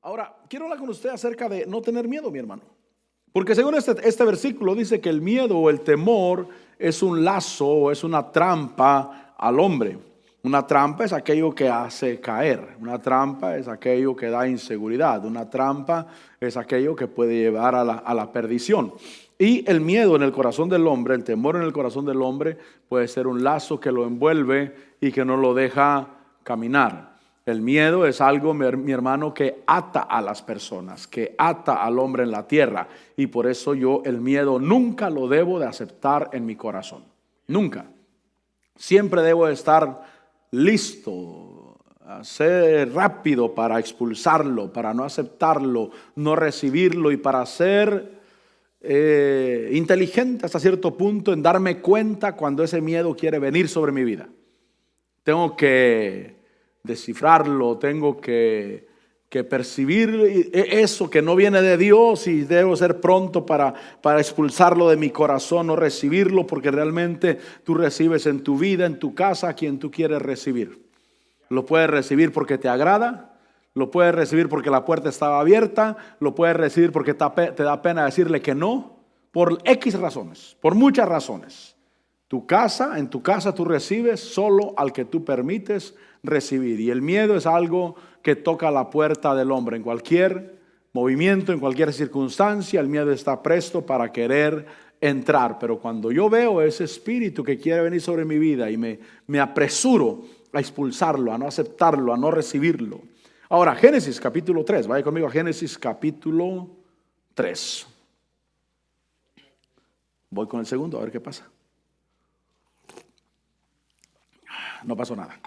Ahora, quiero hablar con usted acerca de no tener miedo, mi hermano. Porque según este versículo dice que el miedo o el temor es un lazo o es una trampa al hombre. Una trampa es aquello que hace caer. Una trampa es aquello que da inseguridad. Una trampa es aquello que puede llevar a la perdición. Y el miedo en el corazón del hombre, el temor en el corazón del hombre puede ser un lazo que lo envuelve y que no lo deja caminar. El miedo es algo, mi hermano, que ata a las personas, que ata al hombre en la tierra. Y por eso yo el miedo nunca lo debo de aceptar en mi corazón. Nunca. Siempre debo de estar listo, a ser rápido para expulsarlo, para no aceptarlo, no recibirlo y para ser inteligente hasta cierto punto en darme cuenta cuando ese miedo quiere venir sobre mi vida. Tengo que descifrarlo, tengo que percibir eso que no viene de Dios y debo ser pronto para expulsarlo de mi corazón, no recibirlo, porque realmente tú recibes en tu vida, en tu casa, a quien tú quieres recibir. Lo puedes recibir porque te agrada, lo puedes recibir porque la puerta estaba abierta, lo puedes recibir porque te da pena decirle que no, por X razones, por muchas razones. En tu casa tú recibes solo al que tú permites recibir. Y el miedo es algo que toca la puerta del hombre. En cualquier movimiento, en cualquier circunstancia, el miedo está presto para querer entrar. Pero cuando yo veo ese espíritu que quiere venir sobre mi vida y me apresuro a expulsarlo, a no aceptarlo, a no recibirlo. Ahora, Génesis capítulo 3. Vaya conmigo a Génesis capítulo 3. Voy con el segundo a ver qué pasa. No pasó nada.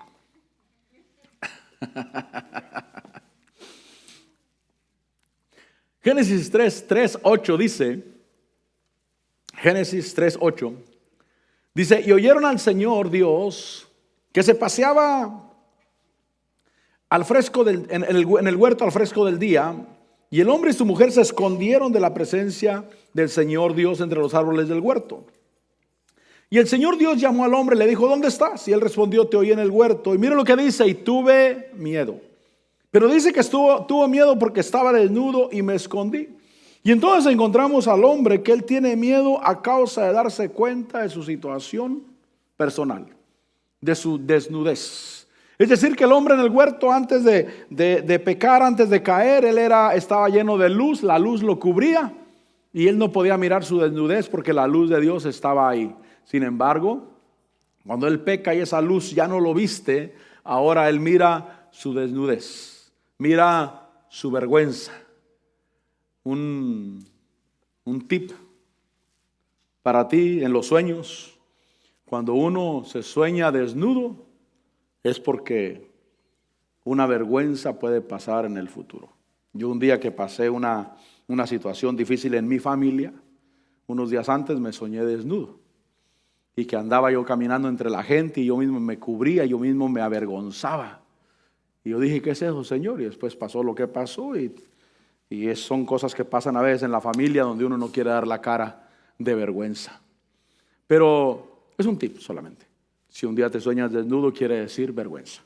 Génesis 3:8 dice, Génesis 3:8 dice, y oyeron al Señor Dios que se paseaba al fresco en el huerto al fresco del día, y el hombre y su mujer se escondieron de la presencia del Señor Dios entre los árboles del huerto. Y el Señor Dios llamó al hombre y le dijo, ¿dónde estás? Y él respondió, te oí en el huerto. Y mira lo que dice, y tuve miedo. Pero dice que tuvo miedo porque estaba desnudo y me escondí. Y entonces encontramos al hombre que él tiene miedo a causa de darse cuenta de su situación personal, de su desnudez. Es decir, que el hombre en el huerto antes de pecar, antes de caer, estaba lleno de luz, la luz lo cubría y él no podía mirar su desnudez porque la luz de Dios estaba ahí. Sin embargo, cuando él peca y esa luz ya no lo viste, ahora él mira su desnudez, mira su vergüenza. Un tip para ti en los sueños: cuando uno se sueña desnudo, es porque una vergüenza puede pasar en el futuro. Yo un día que pasé una situación difícil en mi familia, unos días antes me soñé desnudo. Y que andaba yo caminando entre la gente y yo mismo me cubría, yo mismo me avergonzaba. Y yo dije, ¿qué es eso, Señor? Y después pasó lo que pasó y son cosas que pasan a veces en la familia donde uno no quiere dar la cara de vergüenza. Pero es un tip solamente. Si un día te sueñas desnudo, quiere decir vergüenza.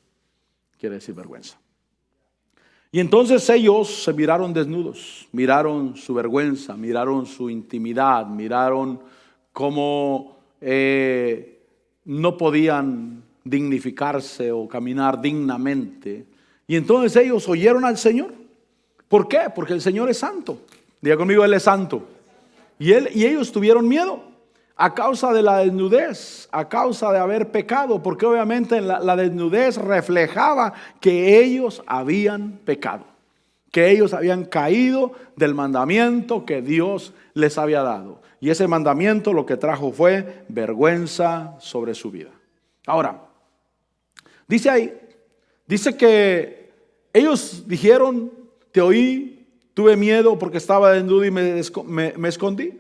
Quiere decir vergüenza. Y entonces ellos se miraron desnudos, miraron su vergüenza, miraron su intimidad, miraron cómo no podían dignificarse o caminar dignamente. Y entonces ellos oyeron al Señor. ¿Por qué? Porque el Señor es santo. Diga conmigo, Él es santo. Y ellos tuvieron miedo a causa de la desnudez, a causa de haber pecado, porque obviamente la desnudez reflejaba que ellos habían pecado, que ellos habían caído del mandamiento que Dios les había dado. Y ese mandamiento lo que trajo fue vergüenza sobre su vida. Ahora, dice ahí, dice que ellos dijeron, te oí, tuve miedo porque estaba desnudo y me escondí.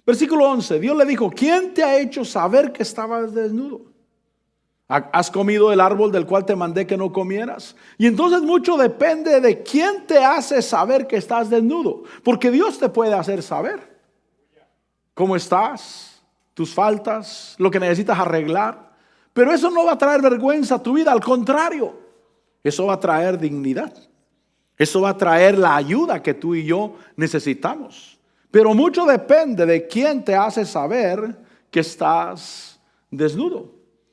Versículo 11, Dios le dijo, ¿quién te ha hecho saber que estabas desnudo? ¿Has comido el árbol del cual te mandé que no comieras? Y entonces mucho depende de quién te hace saber que estás desnudo, porque Dios te puede hacer saber cómo estás, tus faltas, lo que necesitas arreglar. Pero eso no va a traer vergüenza a tu vida, al contrario, eso va a traer dignidad. Eso va a traer la ayuda que tú y yo necesitamos. Pero mucho depende de quién te hace saber que estás desnudo.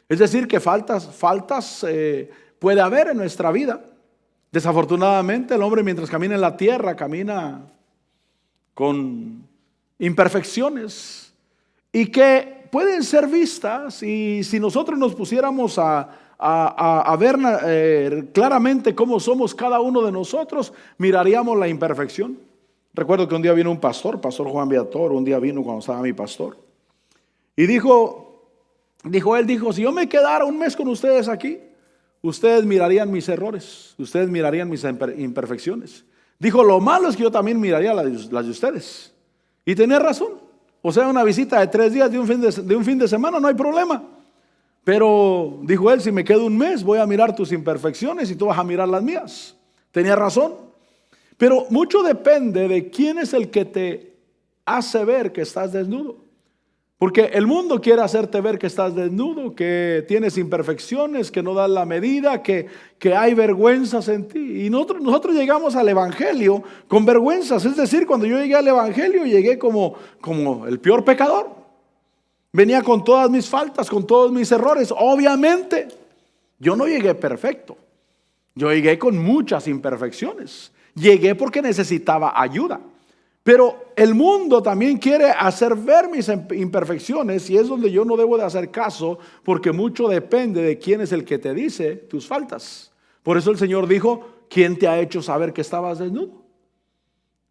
Es decir, que faltas puede haber en nuestra vida. Desafortunadamente el hombre, mientras camina en la tierra, camina con imperfecciones y que pueden ser vistas, y si nosotros nos pusiéramos a ver claramente cómo somos cada uno de nosotros, miraríamos la imperfección. Recuerdo que un día vino un pastor Juan Viator, un día vino cuando estaba mi pastor, y dijo, si yo me quedara un mes con ustedes aquí, ustedes mirarían mis errores, ustedes mirarían mis imperfecciones. Dijo, lo malo es que yo también miraría las de ustedes. Y tenía razón. O sea, una visita de 3 días de un fin de semana, no hay problema. Pero dijo él, si me quedo un mes, voy a mirar tus imperfecciones y tú vas a mirar las mías. Tenía razón. Pero mucho depende de quién es el que te hace ver que estás desnudo. Porque el mundo quiere hacerte ver que estás desnudo, que tienes imperfecciones, que no das la medida, que hay vergüenzas en ti. Y nosotros llegamos al evangelio con vergüenzas. Es decir, cuando yo llegué al evangelio, llegué como el peor pecador. Venía con todas mis faltas, con todos mis errores. Obviamente, yo no llegué perfecto. Yo llegué con muchas imperfecciones. Llegué porque necesitaba ayuda. Pero el mundo también quiere hacer ver mis imperfecciones, y es donde yo no debo de hacer caso, porque mucho depende de quién es el que te dice tus faltas. Por eso el Señor dijo, ¿quién te ha hecho saber que estabas desnudo?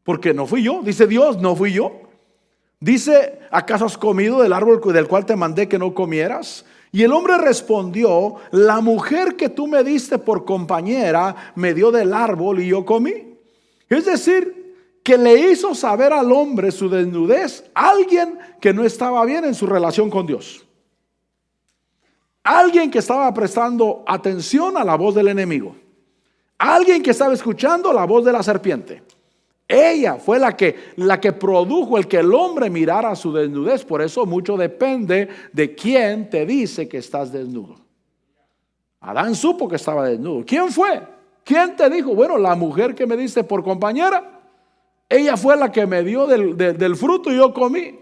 Porque no fui yo, dice Dios, no fui yo. Dice, ¿acaso has comido del árbol del cual te mandé que no comieras? Y el hombre respondió, la mujer que tú me diste por compañera me dio del árbol y yo comí. Es decir, que le hizo saber al hombre su desnudez, alguien que no estaba bien en su relación con Dios. Alguien que estaba prestando atención a la voz del enemigo. Alguien que estaba escuchando la voz de la serpiente. Ella fue la que produjo el que el hombre mirara su desnudez. Por eso mucho depende de quién te dice que estás desnudo. Adán supo que estaba desnudo. ¿Quién fue? ¿Quién te dijo? Bueno, la mujer que me diste por compañera. Ella fue la que me dio del fruto y yo comí.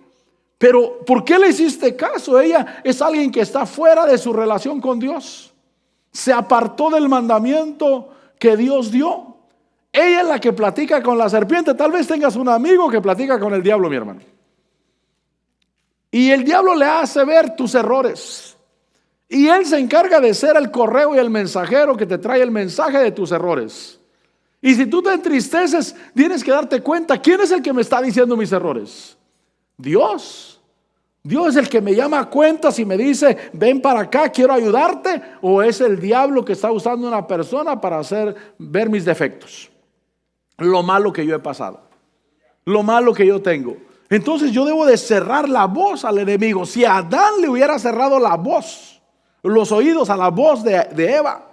Pero ¿por qué le hiciste caso? Ella es alguien que está fuera de su relación con Dios. Se apartó del mandamiento que Dios dio. Ella es la que platica con la serpiente. Tal vez tengas un amigo que platica con el diablo, mi hermano. Y el diablo le hace ver tus errores. Y él se encarga de ser el correo y el mensajero que te trae el mensaje de tus errores. Y si tú te entristeces, tienes que darte cuenta, ¿quién es el que me está diciendo mis errores? Dios. Dios es el que me llama a cuentas y me dice, ven para acá, quiero ayudarte. ¿O es el diablo que está usando a una persona para hacer ver mis defectos? Lo malo que yo he pasado, lo malo que yo tengo. Entonces yo debo de cerrar la voz al enemigo. Si Adán le hubiera cerrado la voz, los oídos a la voz de Eva,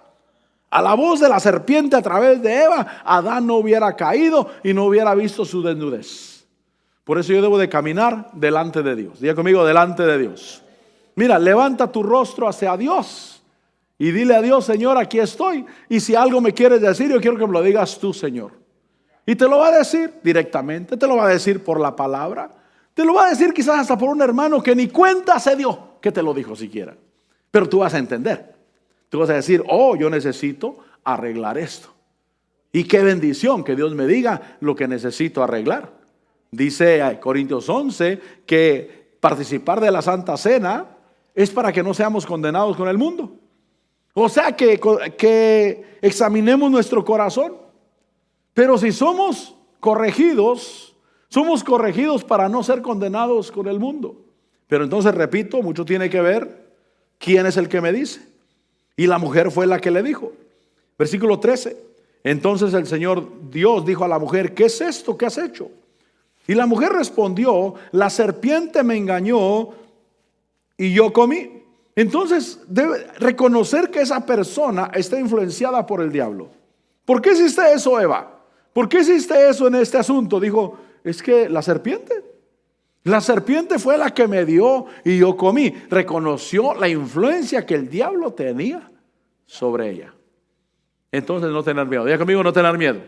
a la voz de la serpiente a través de Eva, Adán no hubiera caído y no hubiera visto su desnudez. Por eso yo debo de caminar delante de Dios. Diga conmigo, delante de Dios. Mira, levanta tu rostro hacia Dios y dile a Dios, Señor, aquí estoy. Y si algo me quieres decir, yo quiero que me lo digas tú, Señor. Y te lo va a decir directamente, te lo va a decir por la palabra, te lo va a decir quizás hasta por un hermano que ni cuenta se dio que te lo dijo siquiera. Pero tú vas a entender. Tú vas a decir, oh, yo necesito arreglar esto. Y qué bendición que Dios me diga lo que necesito arreglar. Dice Corintios 11 que participar de la Santa Cena es para que no seamos condenados con el mundo. O sea que examinemos nuestro corazón. Pero si somos corregidos para no ser condenados con el mundo. Pero entonces, repito, mucho tiene que ver quién es el que me dice. Y la mujer fue la que le dijo. Versículo 13. Entonces el Señor Dios dijo a la mujer, ¿qué es esto que has hecho? Y la mujer respondió, la serpiente me engañó y yo comí. Entonces debe reconocer que esa persona está influenciada por el diablo. ¿Por qué hiciste eso, Eva? ¿Por qué hiciste eso en este asunto? Dijo, es que la serpiente fue la que me dio y yo comí. Reconoció la influencia que el diablo tenía sobre ella. Entonces no tener miedo. Diga conmigo, no tener miedo.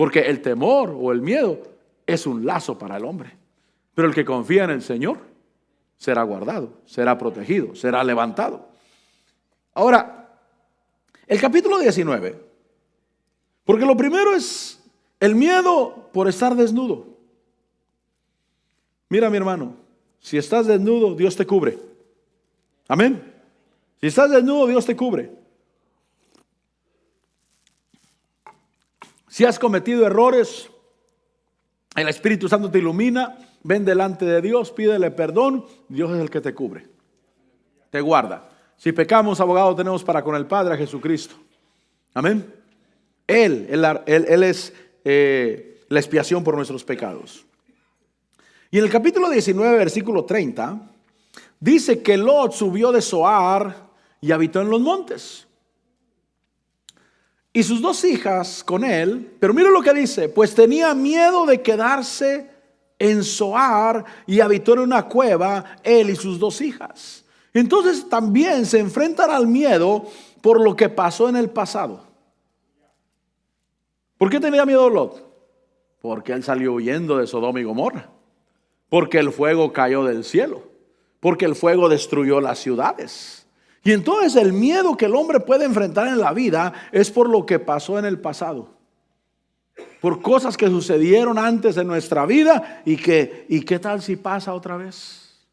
Porque el temor o el miedo es un lazo para el hombre. Pero el que confía en el Señor será guardado, será protegido, será levantado. Ahora, el capítulo 19, porque lo primero es el miedo por estar desnudo. Mira, mi hermano, si estás desnudo, Dios te cubre. Amén. Si estás desnudo, Dios te cubre. Si has cometido errores, el Espíritu Santo te ilumina, ven delante de Dios, pídele perdón, Dios es el que te cubre, te guarda. Si pecamos, abogado tenemos para con el Padre, a Jesucristo. Amén. Él es la expiación por nuestros pecados. Y en el capítulo 19, versículo 30, dice que Lot subió de Zoar y habitó en los montes. Y sus 2 hijas con él, pero mira lo que dice, pues tenía miedo de quedarse en Zoar y habitó en una cueva, él y sus 2 hijas. Entonces también se enfrentan al miedo por lo que pasó en el pasado. ¿Por qué tenía miedo Lot? Porque él salió huyendo de Sodoma y Gomorra. Porque el fuego cayó del cielo. Porque el fuego destruyó las ciudades. Y entonces el miedo que el hombre puede enfrentar en la vida es por lo que pasó en el pasado. Por cosas que sucedieron antes en nuestra vida y qué tal si pasa otra vez.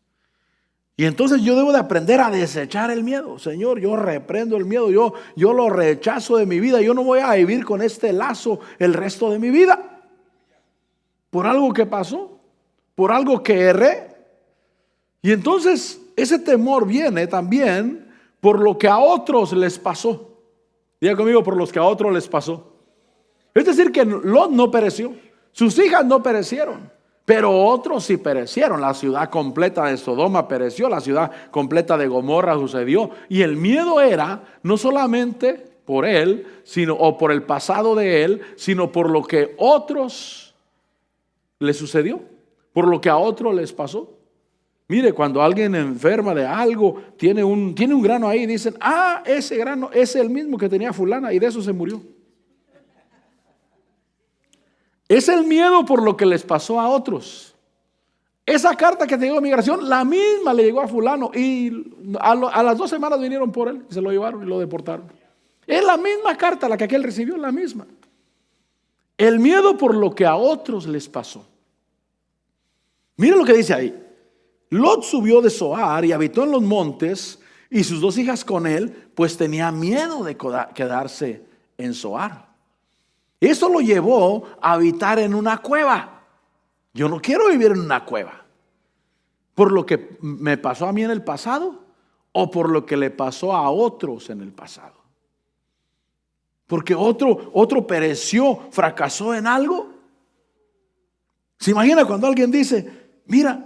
Y entonces yo debo de aprender a desechar el miedo. Señor, yo reprendo el miedo, yo lo rechazo de mi vida. Yo no voy a vivir con este lazo el resto de mi vida. Por algo que pasó, por algo que erré. Y entonces ese temor viene también por lo que a otros les pasó. Diga conmigo, por los que a otros les pasó. Es decir, que Lot no pereció, sus hijas no perecieron, pero otros sí perecieron. La ciudad completa de Sodoma pereció, la ciudad completa de Gomorra sucedió. Y el miedo era no solamente por él, o por el pasado de él, sino por lo que otros les sucedió, por lo que a otros les pasó. Mire, cuando alguien enferma de algo, tiene un grano ahí, dicen, ese grano es el mismo que tenía fulana y de eso se murió. Es el miedo por lo que les pasó a otros. Esa carta que te llegó de migración, la misma le llegó a fulano y a las 2 semanas vinieron por él, se lo llevaron y lo deportaron. Es la misma carta la que aquel recibió, la misma. El miedo por lo que a otros les pasó. Mire lo que dice ahí. Lot subió de Zoar y habitó en los montes, y sus 2 hijas con él, pues tenía miedo de quedarse en Zoar. Eso lo llevó a habitar en una cueva. Yo no quiero vivir en una cueva. Por lo que me pasó a mí en el pasado o por lo que le pasó a otros en el pasado. Porque otro pereció, fracasó en algo. ¿Se imagina cuando alguien dice, mira,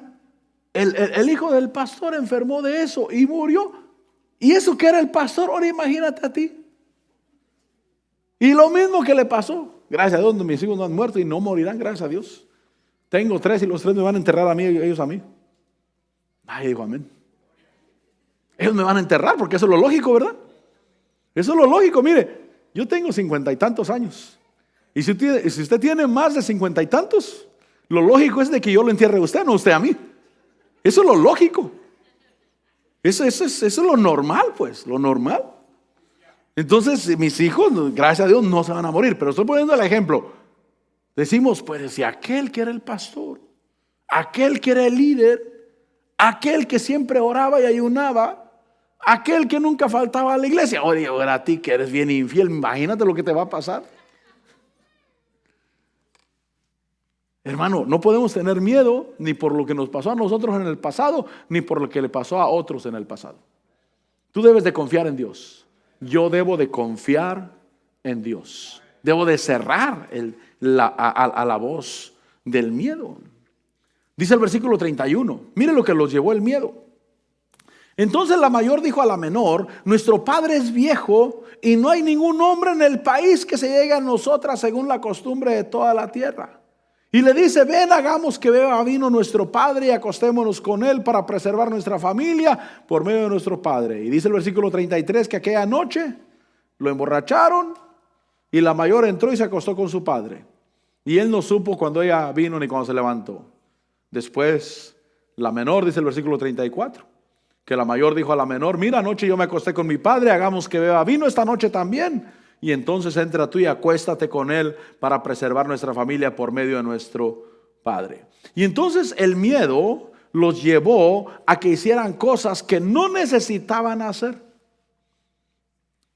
el hijo del pastor enfermó de eso y murió? Y eso que era el pastor, ahora imagínate a ti. Y lo mismo que le pasó. Gracias a Dios, mis hijos no han muerto y no morirán, gracias a Dios. Tengo 3 y los 3 me van a enterrar a mí y ellos a mí. Ay, digo amén. Ellos me van a enterrar porque eso es lo lógico, ¿verdad? Eso es lo lógico. Mire, yo tengo 50 y tantos años. Y si usted tiene más de 50 y tantos, lo lógico es de que yo lo entierre a usted, no usted a mí. Eso es lo lógico. Eso es lo normal, pues, lo normal. Entonces, mis hijos, gracias a Dios, no se van a morir. Pero estoy poniendo el ejemplo. Decimos, pues, si aquel que era el pastor, aquel que era el líder, aquel que siempre oraba y ayunaba, aquel que nunca faltaba a la iglesia. Oye, ahora a ti que eres bien infiel, imagínate lo que te va a pasar. Hermano, no podemos tener miedo ni por lo que nos pasó a nosotros en el pasado, ni por lo que le pasó a otros en el pasado. Tú debes de confiar en Dios. Yo debo de confiar en Dios. Debo de cerrar a la voz del miedo. Dice el versículo 31. Mire lo que los llevó el miedo. Entonces la mayor dijo a la menor, nuestro padre es viejo y no hay ningún hombre en el país que se llegue a nosotras según la costumbre de toda la tierra. Y le dice, ven, hagamos que beba vino nuestro padre y acostémonos con él para preservar nuestra familia por medio de nuestro padre. Y dice el versículo 33 que aquella noche lo emborracharon y la mayor entró y se acostó con su padre. Y él no supo cuando ella vino ni cuando se levantó. Después, la menor, dice el versículo 34, que la mayor dijo a la menor: mira, anoche yo me acosté con mi padre, hagamos que beba vino esta noche también. Y entonces entra tú y acuéstate con él para preservar nuestra familia por medio de nuestro padre. Y entonces el miedo los llevó a que hicieran cosas que no necesitaban hacer.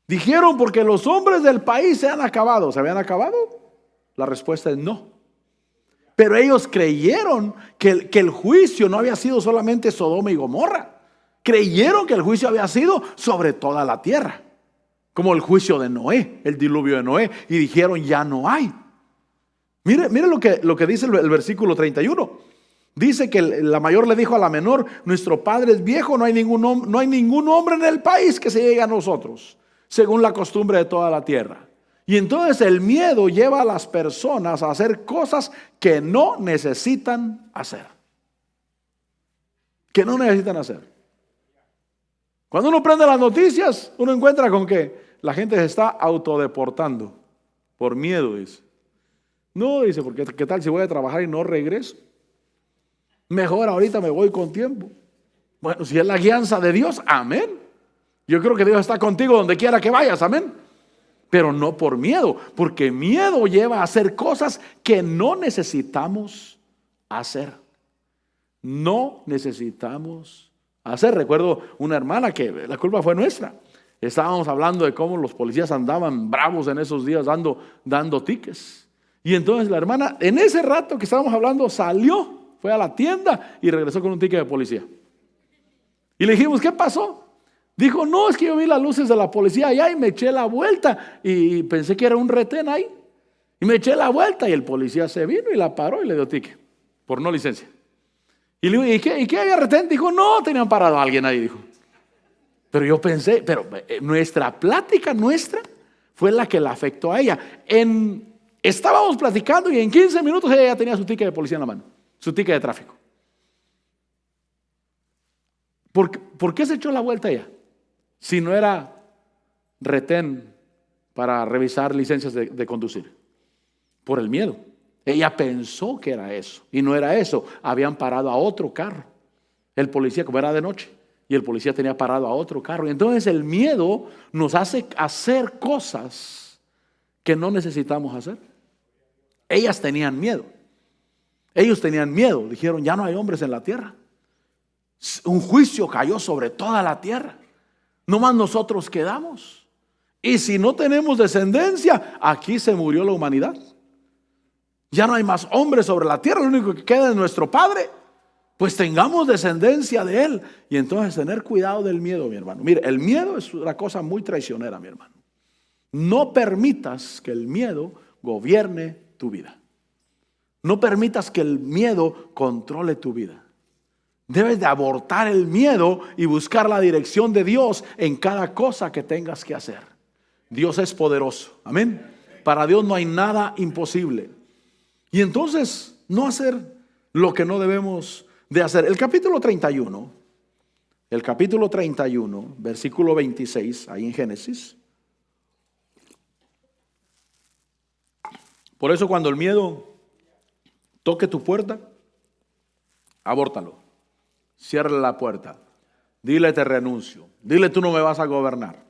Dijeron: porque los hombres del país se han acabado. ¿Se habían acabado? La respuesta es no. Pero ellos creyeron que el juicio no había sido solamente Sodoma y Gomorra. Creyeron que el juicio había sido sobre toda la tierra, como el juicio de Noé, el diluvio de Noé. Y dijeron: ya no hay. Mire lo que dice el versículo 31. Dice que la mayor le dijo a la menor: nuestro padre es viejo, no hay ningún hombre en el país que se llegue a nosotros, según la costumbre de toda la tierra. Y entonces el miedo lleva a las personas a hacer cosas que no necesitan hacer. Que no necesitan hacer. Cuando uno prende las noticias, uno encuentra con que la gente se está autodeportando por miedo, dice. No, dice, porque ¿qué tal si voy a trabajar y no regreso? Mejor ahorita me voy con tiempo. Bueno, si es la guianza de Dios, amén. Yo creo que Dios está contigo donde quiera que vayas, amén. Pero no por miedo, porque miedo lleva a hacer cosas que no necesitamos hacer. No necesitamos hacer. Recuerdo una hermana que la culpa fue nuestra. Estábamos hablando de cómo los policías andaban bravos en esos días dando tickets. Y entonces la hermana, en ese rato que estábamos hablando, salió, fue a la tienda y regresó con un ticket de policía. Y le dijimos: ¿qué pasó? Dijo: no, es que yo vi las luces de la policía allá y me eché la vuelta y pensé que era un retén ahí. Y me eché la vuelta y el policía se vino y la paró y le dio ticket por no licencia. Y le digo: ¿y qué había retén? Dijo: no, tenían parado a alguien ahí, dijo. Pero yo pensé, nuestra plática fue la que la afectó a ella. Estábamos platicando y en 15 minutos ella ya tenía su ticket de policía en la mano, su ticket de tráfico. ¿Por qué se echó la vuelta ella? Si no era retén para revisar licencias de conducir. Por el miedo. Ella pensó que era eso y no era eso. Habían parado a otro carro. El policía, como era de noche, y el policía tenía parado a otro carro. Y entonces el miedo nos hace hacer cosas que no necesitamos hacer. Ellas tenían miedo. Ellos tenían miedo. Dijeron: ya no hay hombres en la tierra. Un juicio cayó sobre toda la tierra. No más nosotros quedamos. Y si no tenemos descendencia, aquí se murió la humanidad. Ya no hay más hombres sobre la tierra. Lo único que queda es nuestro Padre. Pues tengamos descendencia de Él. Y entonces tener cuidado del miedo, mi hermano. Mire, el miedo es una cosa muy traicionera, mi hermano. No permitas que el miedo gobierne tu vida. No permitas que el miedo controle tu vida. Debes de abortar el miedo y buscar la dirección de Dios en cada cosa que tengas que hacer. Dios es poderoso. Amén. Para Dios no hay nada imposible. Y entonces no hacer lo que no debemos de hacer. El capítulo 31, versículo 26, ahí en Génesis. Por eso cuando el miedo toque tu puerta, abórtalo. Cierra la puerta. Dile: te renuncio. Dile: tú no me vas a gobernar.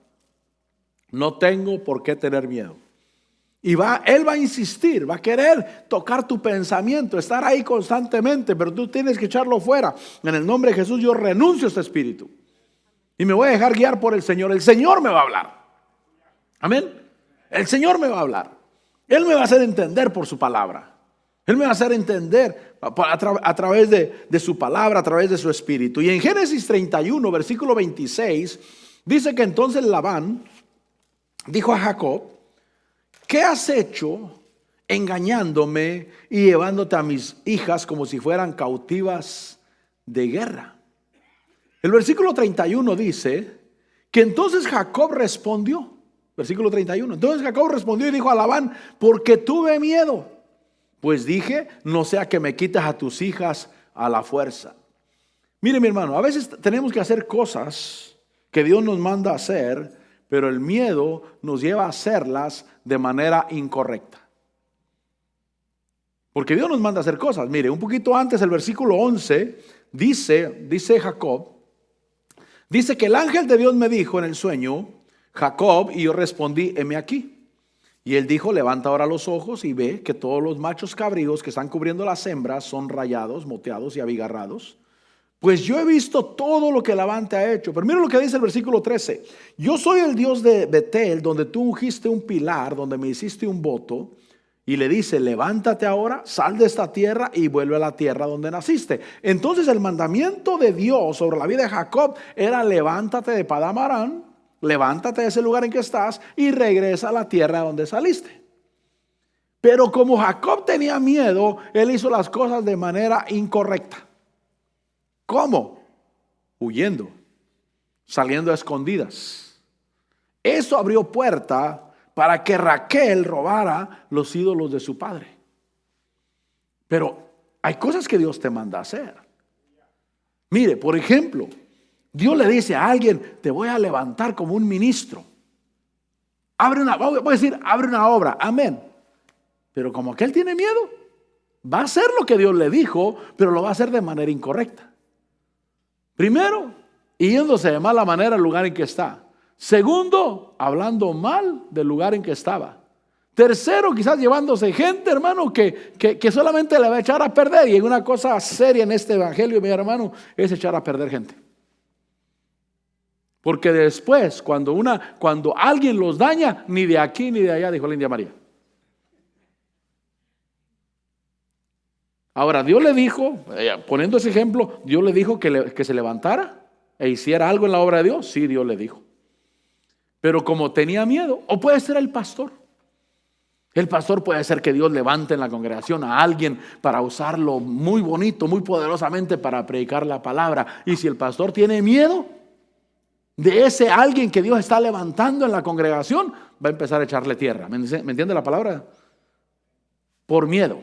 No tengo por qué tener miedo. Y él va a insistir, va a querer tocar tu pensamiento, estar ahí constantemente, pero tú tienes que echarlo fuera. En el nombre de Jesús yo renuncio a este espíritu. Y me voy a dejar guiar por el Señor. El Señor me va a hablar. Amén. El Señor me va a hablar. Él me va a hacer entender por su palabra. Él me va a hacer entender a través de su palabra, a través de su espíritu. Y en Génesis 31, versículo 26, dice que entonces Labán dijo a Jacob: ¿qué has hecho engañándome y llevándote a mis hijas como si fueran cautivas de guerra? El versículo 31 dice que entonces Jacob respondió. Versículo 31. Entonces Jacob respondió y dijo a Labán: porque tuve miedo. Pues dije: no sea que me quites a tus hijas a la fuerza. Mire, mi hermano, a veces tenemos que hacer cosas que Dios nos manda a hacer, pero el miedo nos lleva a hacerlas de manera incorrecta. Porque Dios nos manda a hacer cosas. Mire, un poquito antes, el versículo 11, dice Jacob, dice que el ángel de Dios me dijo en el sueño, Jacob, y yo respondí, heme aquí. Y él dijo, levanta ahora los ojos y ve que todos los machos cabríos que están cubriendo las hembras son rayados, moteados y abigarrados. Pues yo he visto todo lo que Labán te ha hecho. Pero mira lo que dice el versículo 13. Yo soy el Dios de Betel, donde tú ungiste un pilar, donde me hiciste un voto. Y le dice, levántate ahora, sal de esta tierra y vuelve a la tierra donde naciste. Entonces el mandamiento de Dios sobre la vida de Jacob era, levántate de Padán Aram, levántate de ese lugar en que estás y regresa a la tierra donde saliste. Pero como Jacob tenía miedo, él hizo las cosas de manera incorrecta. ¿Cómo? Huyendo, saliendo a escondidas. Eso abrió puerta para que Raquel robara los ídolos de su padre. Pero hay cosas que Dios te manda a hacer. Mire, por ejemplo, Dios le dice a alguien, te voy a levantar como un ministro. Voy a decir, abre una obra, amén. Pero como aquel tiene miedo, va a hacer lo que Dios le dijo, pero lo va a hacer de manera incorrecta. Primero, yéndose de mala manera al lugar en que está. Segundo, hablando mal del lugar en que estaba. Tercero, quizás llevándose gente, hermano, que solamente le va a echar a perder. Y una cosa seria en este evangelio, mi hermano, es echar a perder gente. Porque después, cuando alguien los daña, ni de aquí ni de allá, dijo la India María. Ahora, Dios le dijo, poniendo ese ejemplo, Dios le dijo que se levantara e hiciera algo en la obra de Dios. Sí, Dios le dijo. Pero como tenía miedo, o puede ser el pastor. El pastor puede ser que Dios levante en la congregación a alguien para usarlo muy bonito, muy poderosamente para predicar la palabra. Y si el pastor tiene miedo de ese alguien que Dios está levantando en la congregación, va a empezar a echarle tierra. ¿Me entiende la palabra? Por miedo.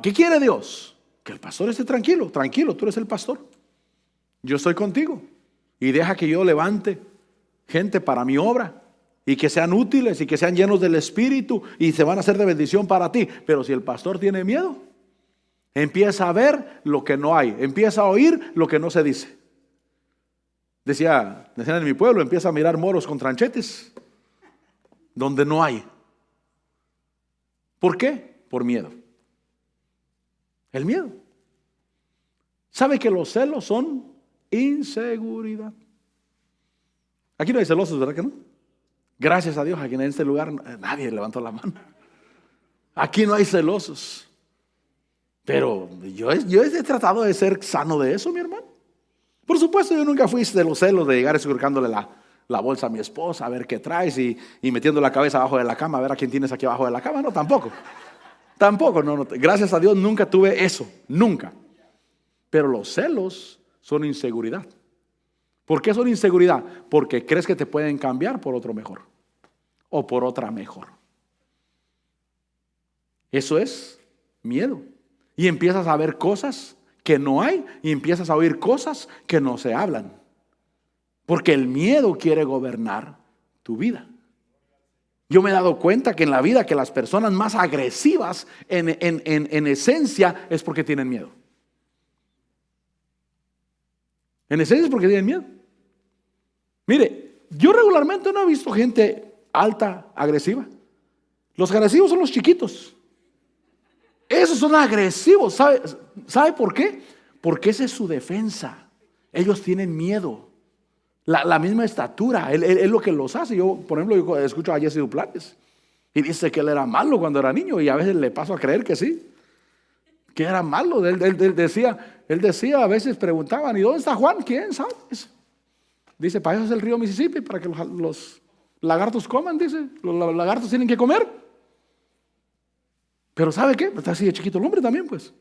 ¿Qué quiere Dios? Que el pastor esté tranquilo. Tranquilo, tú eres el pastor. Yo estoy contigo. Y deja que yo levante gente para mi obra. Y que sean útiles y que sean llenos del Espíritu. Y se van a hacer de bendición para ti. Pero si el pastor tiene miedo, empieza a ver lo que no hay. Empieza a oír lo que no se dice. Decían en mi pueblo, empieza a mirar moros con tranchetes. Donde no hay. ¿Por qué? Por miedo. El miedo. ¿Sabe que los celos son inseguridad? Aquí no hay celosos, ¿verdad que no? Gracias a Dios, aquí en este lugar nadie levantó la mano. Aquí no hay celosos. Pero yo he tratado de ser sano de eso, mi hermano. Por supuesto, yo nunca fui de los celos de llegar escurcándole la bolsa a mi esposa, a ver qué traes y metiendo la cabeza abajo de la cama, a ver a quién tienes aquí abajo de la cama. No, tampoco. Tampoco, no, gracias a Dios nunca tuve eso, nunca. Pero los celos son inseguridad. ¿Por qué son inseguridad? Porque crees que te pueden cambiar por otro mejor o por otra mejor. Eso es miedo. Y empiezas a ver cosas que no hay y empiezas a oír cosas que no se hablan. Porque el miedo quiere gobernar tu vida. Yo me he dado cuenta que en la vida que las personas más agresivas en esencia es porque tienen miedo. En esencia es porque tienen miedo. Mire, yo regularmente no he visto gente alta, agresiva. Los agresivos son los chiquitos. Esos son agresivos. ¿Sabe por qué? Porque esa es su defensa. Ellos tienen miedo. La misma estatura, es lo que los hace. Yo, por ejemplo, yo escucho a Jesse Duplantis y dice que él era malo cuando era niño y a veces le paso a creer que sí, que era malo. Él decía, a veces preguntaban, ¿y dónde está Juan? ¿Quién sabe? Dice, para eso es el río Mississippi, para que los lagartos coman, dice. Los lagartos tienen que comer. Pero ¿sabe qué? Está así de chiquito el hombre también, pues.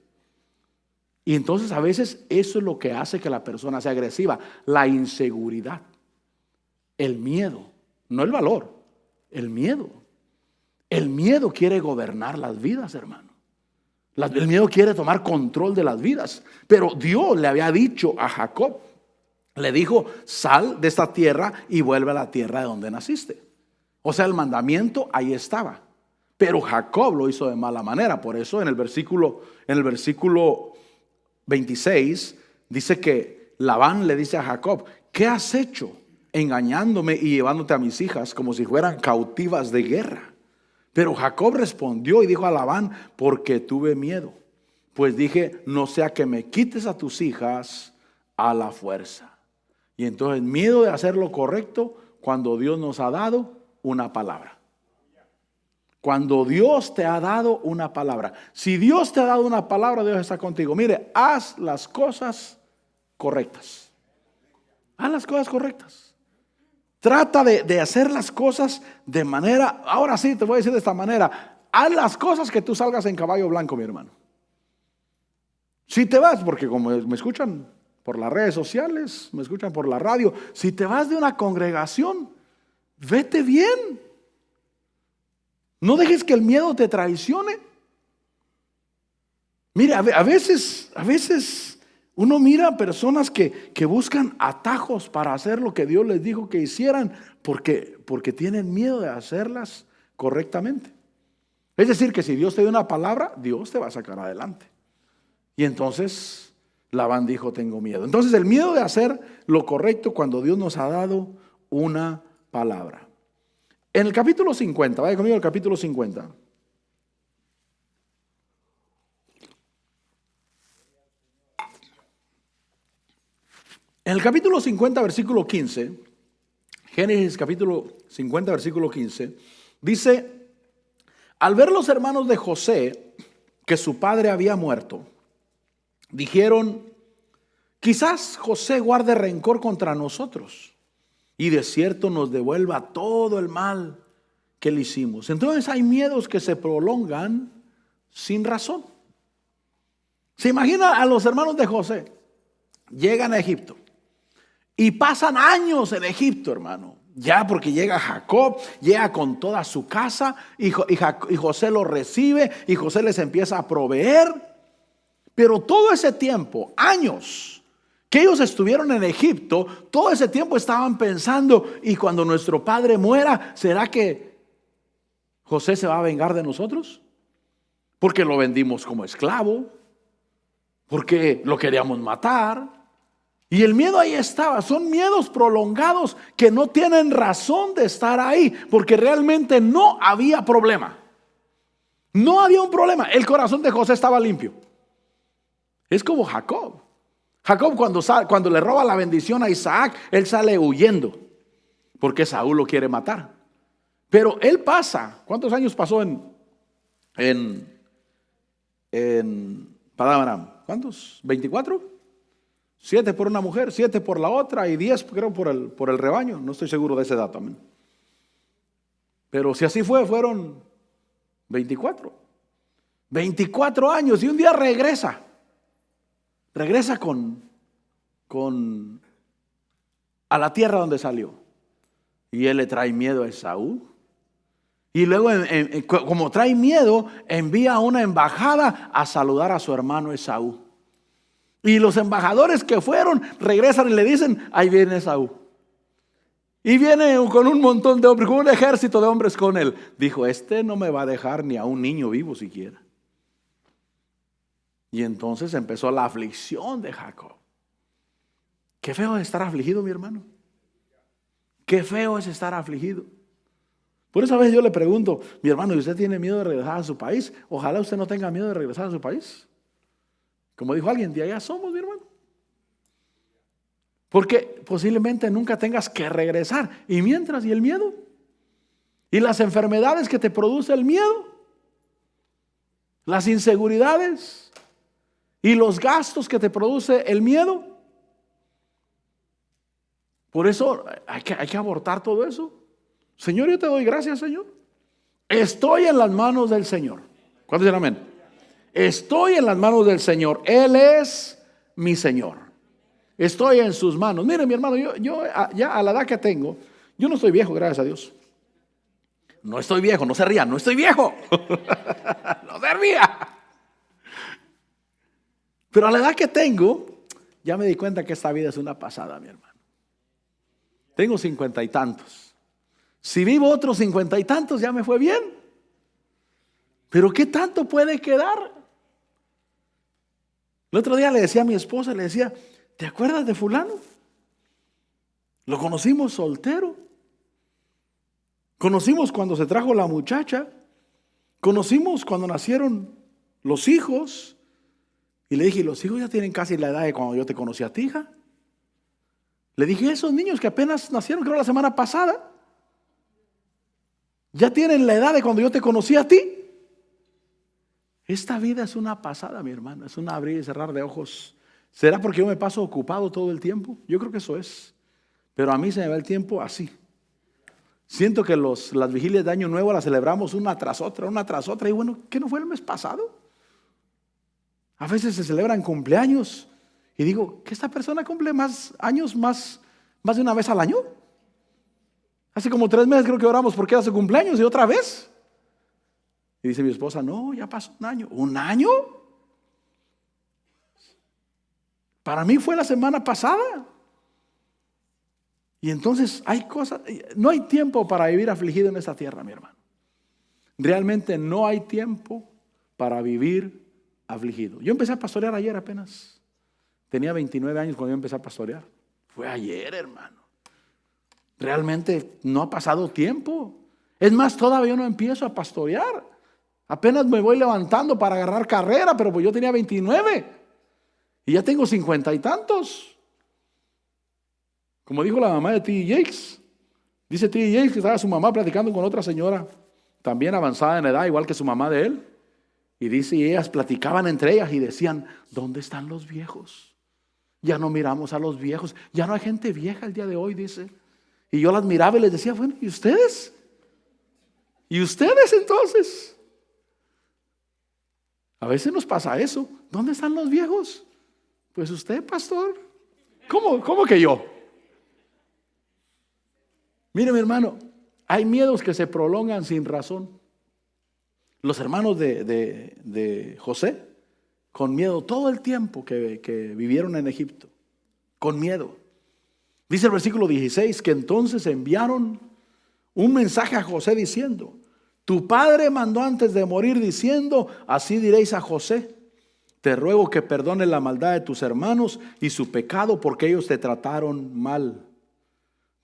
Y entonces a veces eso es lo que hace que la persona sea agresiva. La inseguridad. El miedo. No el valor. El miedo. El miedo quiere gobernar las vidas, hermano. El miedo quiere tomar control de las vidas. Pero Dios le había dicho a Jacob. Le dijo, sal de esta tierra y vuelve a la tierra de donde naciste. O sea, el mandamiento ahí estaba. Pero Jacob lo hizo de mala manera. Por eso en el versículo 26 dice que Labán le dice a Jacob: ¿qué has hecho engañándome y llevándote a mis hijas como si fueran cautivas de guerra? Pero Jacob respondió y dijo a Labán: porque tuve miedo, pues dije, no sea que me quites a tus hijas a la fuerza. Y entonces miedo de hacer lo correcto cuando Dios nos ha dado una palabra. Cuando Dios te ha dado una palabra. Si Dios te ha dado una palabra, Dios está contigo. Mire, haz las cosas correctas. Haz las cosas correctas. Trata de hacer las cosas de manera, ahora sí te voy a decir de esta manera: haz las cosas que tú salgas en caballo blanco, mi hermano. Si te vas, porque como me escuchan por las redes sociales, me escuchan por la radio, si te vas de una congregación, vete bien. No dejes que el miedo te traicione. Mire, a veces uno mira a personas que buscan atajos para hacer lo que Dios les dijo que hicieran porque tienen miedo de hacerlas correctamente. Es decir, que si Dios te dio una palabra, Dios te va a sacar adelante. Y entonces Labán dijo: tengo miedo. Entonces el miedo de hacer lo correcto cuando Dios nos ha dado una palabra. En el capítulo 50, vaya conmigo al capítulo 50. En el capítulo 50, versículo 15, Génesis capítulo 50, versículo 15, dice: al ver los hermanos de José que su padre había muerto, dijeron: quizás José guarde rencor contra nosotros y de cierto nos devuelva todo el mal que le hicimos. Entonces hay miedos que se prolongan sin razón. Se imagina a los hermanos de José, llegan a Egipto y pasan años en Egipto, hermano. Ya porque llega Jacob, llega con toda su casa y José los recibe y José les empieza a proveer. Pero todo ese tiempo, años que ellos estuvieron en Egipto, todo ese tiempo estaban pensando: y cuando nuestro padre muera, ¿será que José se va a vengar de nosotros? Porque lo vendimos como esclavo, porque lo queríamos matar. Y el miedo ahí estaba. Son miedos prolongados que no tienen razón de estar ahí, porque realmente no había problema. No había un problema. El corazón de José estaba limpio. Es como Jacob. Jacob cuando le roba la bendición a Isaac, él sale huyendo porque Saúl lo quiere matar. Pero él pasa. ¿Cuántos años pasó en Padán Aram? ¿Cuántos? ¿24? 7 por una mujer, 7 por la otra y 10 creo por el rebaño. No estoy seguro de ese dato. Pero si así fueron 24. 24 años y un día regresa a la tierra donde salió. Y él le trae miedo a Esaú. Y luego, como trae miedo, envía una embajada a saludar a su hermano Esaú. Y los embajadores que fueron regresan y le dicen: ahí viene Esaú. Y viene con un montón de hombres, con un ejército de hombres con él. Dijo: este no me va a dejar ni a un niño vivo siquiera. Y entonces empezó la aflicción de Jacob. Qué feo es estar afligido, mi hermano. Qué feo es estar afligido. Por eso a veces yo le pregunto: mi hermano, ¿y usted tiene miedo de regresar a su país? Ojalá usted no tenga miedo de regresar a su país. Como dijo alguien, de allá somos, mi hermano. Porque posiblemente nunca tengas que regresar. Y mientras, ¿y el miedo? ¿Y las enfermedades que te produce el miedo? ¿Las inseguridades? ¿Y los gastos que te produce el miedo? Por eso hay que abortar todo eso. Señor, yo te doy gracias, Señor. Estoy en las manos del Señor. ¿Cuántos dicen amén? Estoy en las manos del Señor. Él es mi Señor. Estoy en sus manos. Mire, mi hermano, yo ya a la edad que tengo, yo no estoy viejo, gracias a Dios. No estoy viejo, no se rían, no estoy viejo. No se ría. Pero a la edad que tengo, ya me di cuenta que esta vida es una pasada, mi hermano. Tengo 50 y tantos. Si vivo otros 50 y tantos, ya me fue bien. Pero ¿qué tanto puede quedar? El otro día le decía a mi esposa, le decía, ¿te acuerdas de fulano? Lo conocimos soltero. Conocimos cuando se trajo la muchacha. Conocimos cuando nacieron los hijos. Y le dije, los hijos ya tienen casi la edad de cuando yo te conocí a ti, hija. Le dije, esos niños que apenas nacieron, creo la semana pasada, ya tienen la edad de cuando yo te conocí a ti. Esta vida es una pasada, mi hermano, es un abrir y cerrar de ojos. ¿Será porque yo me paso ocupado todo el tiempo? Yo creo que eso es. Pero a mí se me va el tiempo así. Siento que las vigilias de Año Nuevo las celebramos una tras otra. Y bueno, ¿qué no fue el mes pasado? A veces se celebran cumpleaños y digo, ¿que esta persona cumple más años más de una vez al año? Hace como 3 meses creo que oramos porque era su cumpleaños y otra vez. Y dice mi esposa, no, ya pasó un año. ¿Un año? Para mí fue la semana pasada. Y entonces hay cosas, no hay tiempo para vivir afligido en esta tierra, mi hermano. Realmente no hay tiempo para vivir afligido. Yo empecé a pastorear ayer apenas. Tenía 29 años cuando yo empecé a pastorear. Fue ayer, hermano. Realmente no ha pasado tiempo. Es más, todavía yo no empiezo a pastorear. Apenas me voy levantando para agarrar carrera, pero pues yo tenía 29 y ya tengo 50 y tantos. Como dijo la mamá de T.D. Jakes. Dice T.D. Jakes que estaba su mamá platicando con otra señora, también avanzada en edad, igual que su mamá de él. Y dice, y ellas platicaban entre ellas y decían, ¿dónde están los viejos? Ya no miramos a los viejos. Ya no hay gente vieja el día de hoy, dice. Y yo las miraba y les decía, bueno, ¿y ustedes? ¿Y ustedes entonces? A veces nos pasa eso. ¿Dónde están los viejos? Pues usted, pastor. ¿Cómo que yo? Mire, mi hermano, hay miedos que se prolongan sin razón. Los hermanos de José, con miedo todo el tiempo que vivieron en Egipto, con miedo. Dice el versículo 16 que entonces enviaron un mensaje a José diciendo, tu padre mandó antes de morir diciendo, así diréis a José, te ruego que perdones la maldad de tus hermanos y su pecado porque ellos te trataron mal.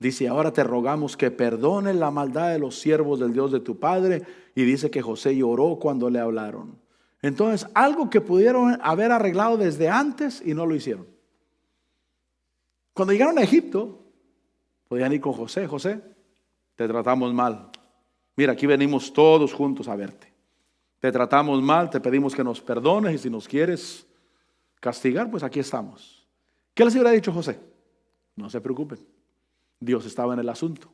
Dice, ahora te rogamos que perdones la maldad de los siervos del Dios de tu padre. Y dice que José lloró cuando le hablaron. Entonces, algo que pudieron haber arreglado desde antes y no lo hicieron. Cuando llegaron a Egipto, podían ir con José. José, te tratamos mal. Mira, aquí venimos todos juntos a verte. Te tratamos mal, te pedimos que nos perdones y si nos quieres castigar, pues aquí estamos. ¿Qué les hubiera dicho José? No se preocupen. Dios estaba en el asunto.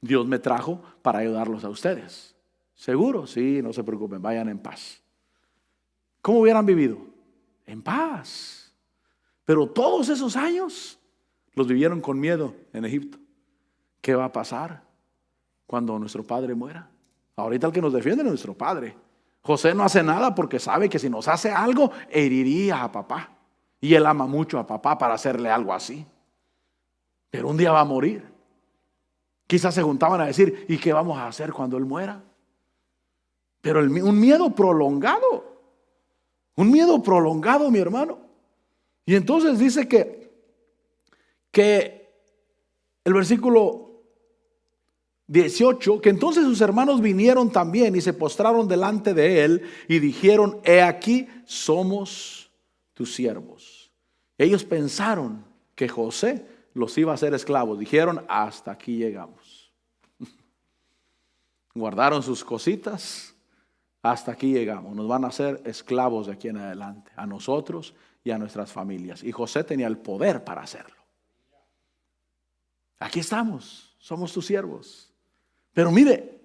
Dios me trajo para ayudarlos a ustedes. ¿Seguro? Sí, no se preocupen, vayan en paz. ¿Cómo hubieran vivido? En paz. Pero todos esos años los vivieron con miedo en Egipto. ¿Qué va a pasar cuando nuestro padre muera? Ahorita el que nos defiende es nuestro padre. José no hace nada porque sabe que si nos hace algo, heriría a papá. Y él ama mucho a papá para hacerle algo así. Pero un día va a morir. Quizás se juntaban a decir, ¿y qué vamos a hacer cuando él muera? Pero un miedo prolongado. Un miedo prolongado, mi hermano. Y entonces dice que el versículo 18, que entonces sus hermanos vinieron también y se postraron delante de él y dijeron, he aquí somos tus siervos. Ellos pensaron que José los iba a hacer esclavos. Dijeron, hasta aquí llegamos. Guardaron sus cositas. Hasta aquí llegamos. Nos van a hacer esclavos de aquí en adelante. A nosotros y a nuestras familias. Y José tenía el poder para hacerlo. Aquí estamos. Somos tus siervos. Pero mire,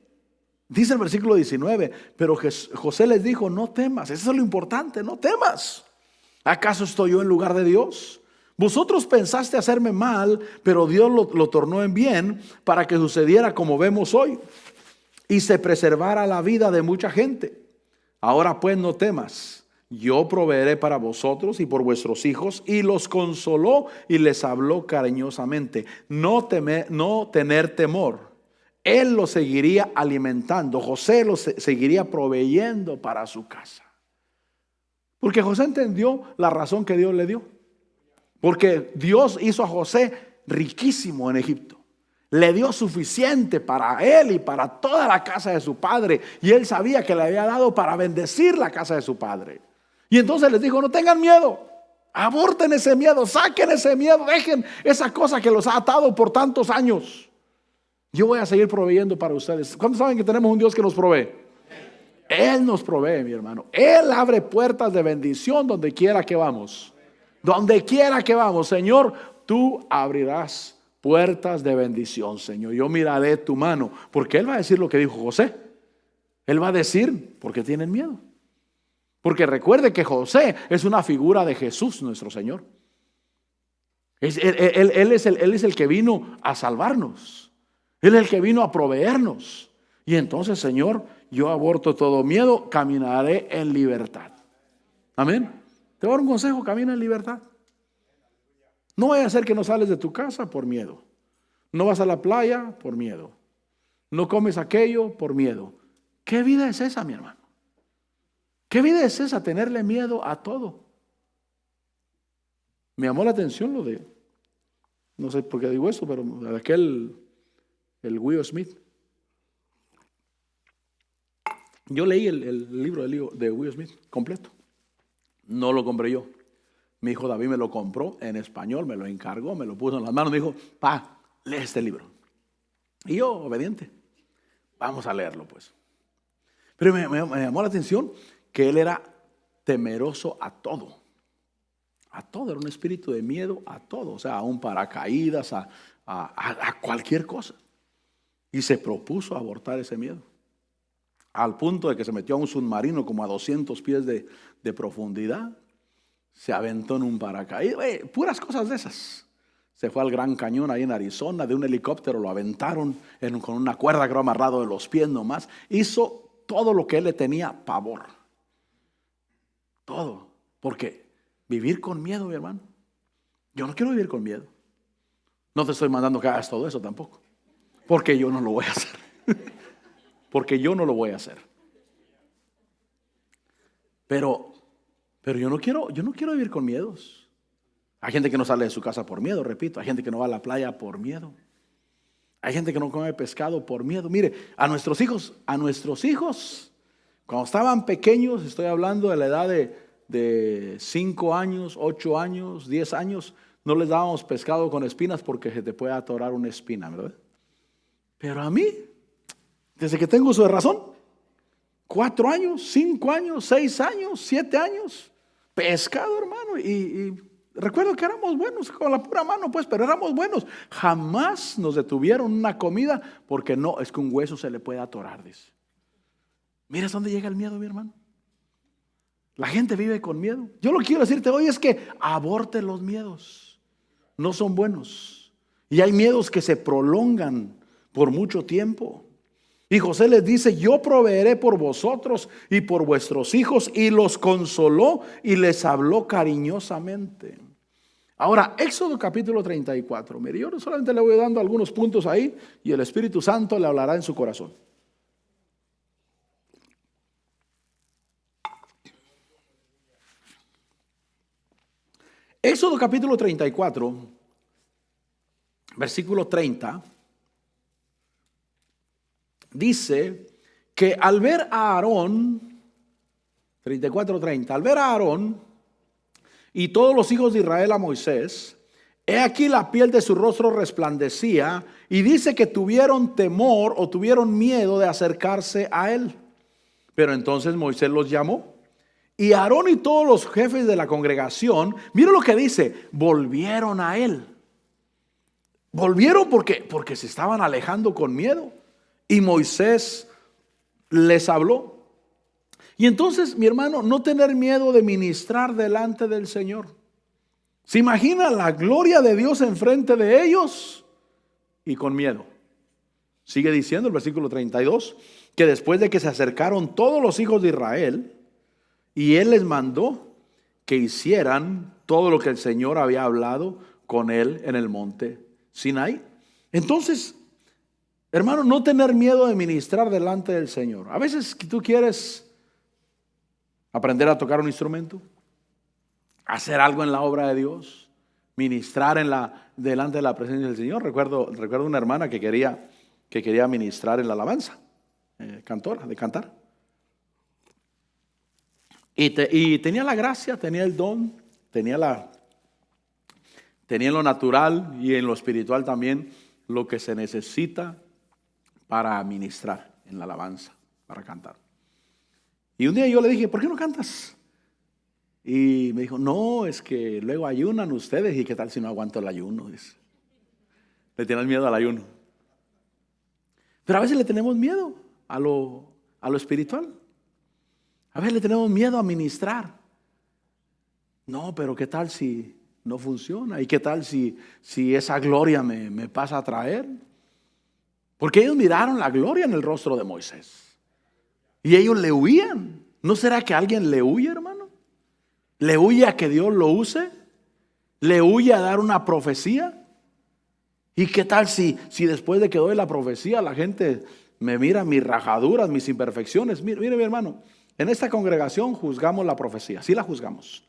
dice el versículo 19. Pero José les dijo, no temas. Eso es lo importante, no temas. ¿Acaso estoy yo en lugar de Dios? Vosotros pensaste hacerme mal, pero Dios lo tornó en bien para que sucediera como vemos hoy y se preservara la vida de mucha gente. Ahora pues no temas, yo proveeré para vosotros y por vuestros hijos. Y los consoló y les habló cariñosamente. No tener temor Él lo seguiría alimentando. José lo seguiría proveyendo para su casa. Porque José entendió la razón que Dios le dio. Porque Dios hizo a José riquísimo en Egipto. Le dio suficiente para él y para toda la casa de su padre. Y él sabía que le había dado para bendecir la casa de su padre. Y entonces les dijo: no tengan miedo. Aborten ese miedo, saquen ese miedo, dejen esa cosa que los ha atado por tantos años. Yo voy a seguir proveyendo para ustedes. ¿Cuántos saben que tenemos un Dios que nos provee? Él nos provee, mi hermano. Él abre puertas de bendición donde quiera que vamos. Donde quiera que vamos, Señor, tú abrirás puertas de bendición, Señor. Yo miraré tu mano, porque Él va a decir lo que dijo José. Él va a decir: ¿por qué tienen miedo? Porque recuerde que José es una figura de Jesús, nuestro Señor. Él es el que vino a salvarnos. Él es el que vino a proveernos. Y entonces, Señor, yo aborto todo miedo, caminaré en libertad. Amén. Te voy a dar un consejo: camina en libertad. No vaya a ser que no sales de tu casa por miedo. No vas a la playa por miedo. No comes aquello por miedo. ¿Qué vida es esa, mi hermano? ¿Qué vida es esa? Tenerle miedo a todo. Me llamó la atención lo de, no sé por qué digo eso, pero de aquel, el Will Smith. Yo leí el libro de Will Smith completo. No lo compré yo. Mi hijo David me lo compró en español, me lo encargó, me lo puso en las manos, me dijo: pa, lee este libro. Y yo, obediente, vamos a leerlo pues. Pero me llamó la atención que él era temeroso a todo. A todo, era un espíritu de miedo a todo. O sea, a un paracaídas, a cualquier cosa. Y se propuso abortar ese miedo. Al punto de que se metió a un submarino como a 200 pies de profundidad. Se aventó en un paracaídas, puras cosas de esas. Se fue al Gran Cañón ahí en Arizona, de un helicóptero lo aventaron con una cuerda que lo amarrado de los pies nomás. Hizo todo lo que él le tenía pavor. Todo. Porque vivir con miedo, mi hermano. Yo no quiero vivir con miedo. No te estoy mandando que hagas todo eso tampoco. Porque yo no lo voy a hacer. Porque yo no lo voy a hacer. Pero yo no quiero vivir con miedos. Hay gente que no sale de su casa por miedo, repito. Hay gente que no va a la playa por miedo. Hay gente que no come pescado por miedo. Mire, a nuestros hijos, cuando estaban pequeños, estoy hablando de la edad de 5 años, 8 años, 10 años, no les dábamos pescado con espinas porque se te puede atorar una espina, ¿verdad? Pero a mí, desde que tengo uso de razón, 4 años, 5 años, 6 años, 7 años, pescado, hermano. Y recuerdo que éramos buenos, con la pura mano pues, pero éramos buenos. Jamás nos detuvieron una comida porque no, es que un hueso se le puede atorar, dice. Mira dónde llega el miedo, mi hermano. La gente vive con miedo. Yo lo que quiero decirte hoy es que aborte los miedos. No son buenos. Y hay miedos que se prolongan por mucho tiempo. Y José les dice: yo proveeré por vosotros y por vuestros hijos. Y los consoló y les habló cariñosamente. Ahora, Éxodo capítulo 34. Mire, yo solamente le voy dando algunos puntos ahí y el Espíritu Santo le hablará en su corazón. Éxodo capítulo 34, versículo 30, dice que al ver a Aarón, 34:30, al ver a Aarón y todos los hijos de Israel a Moisés, he aquí la piel de su rostro resplandecía, y dice que tuvieron temor o tuvieron miedo de acercarse a él. Pero entonces Moisés los llamó. Y Aarón y todos los jefes de la congregación, mira lo que dice, volvieron a él. Volvieron porque se estaban alejando con miedo. Y Moisés les habló. Y entonces, mi hermano, no tener miedo de ministrar delante del Señor. ¿Se imagina la gloria de Dios enfrente de ellos? Y con miedo. Sigue diciendo el versículo 32, que después de que se acercaron todos los hijos de Israel, y él les mandó que hicieran todo lo que el Señor había hablado con él en el monte Sinaí. Entonces, Hermano, no tener miedo de ministrar delante del Señor. A veces tú quieres aprender a tocar un instrumento, hacer algo en la obra de Dios, ministrar delante de la presencia del Señor. Recuerdo una hermana que quería ministrar en la alabanza, cantora, de cantar. Y tenía la gracia, tenía el don, tenía en lo natural y en lo espiritual también lo que se necesita para ministrar en la alabanza, para cantar. Y un día yo le dije, ¿por qué no cantas? Y me dijo, no, es que luego ayunan ustedes. ¿Y qué tal si no aguanto el ayuno? Dice. Le tienes miedo al ayuno. Pero a veces le tenemos miedo a lo espiritual. A veces le tenemos miedo a ministrar. No, pero ¿qué tal si no funciona? ¿Y qué tal si esa gloria me pasa a traer? Porque ellos miraron la gloria en el rostro de Moisés. Y ellos le huían. ¿No será que alguien le huye, hermano? ¿Le huye a que Dios lo use? ¿Le huye a dar una profecía? ¿Y qué tal si después de que doy la profecía la gente me mira mis rajaduras, mis imperfecciones? Mire mi hermano, en esta congregación juzgamos la profecía. Sí la juzgamos,